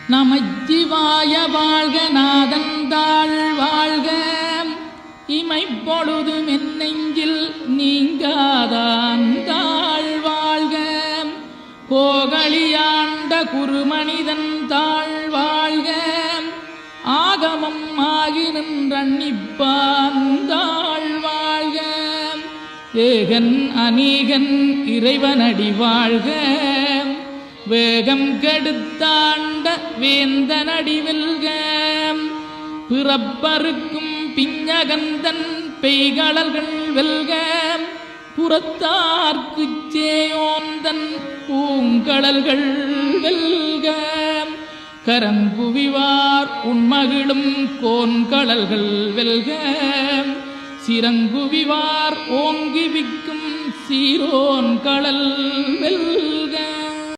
நமச்சிவாய வாழ்க நாதந்தாள் வாழ்க இமைப்பொழுதும் என் நெஞ்சில் நீங்காதாந்தாள் வாழ்க கோகலியாண்ட குருமனிதன் தாழ் வாழ்க ஆகமம் ஆகி நின்றன்னிப்பாந்தாள் வாழ்க ஏகன் அநீகன் இறைவனடி வாழ்க வேகம் கெடுத்தாண்ட வேந்தனடி வெல்க பிறப்பருக்கும் பிஞகந்தன் பெய்களல்கள் வெல்க புறத்தார்க்குச் சேயோந்தன் பூங்கடல்கள் வெல்க கரங்குவிவார் உண்மகிழும் கோன்கடல்கள் வெல்க சிறங்குவிவார் ஓங்கி விக்கும் சீரோன் கடல் வெல்க.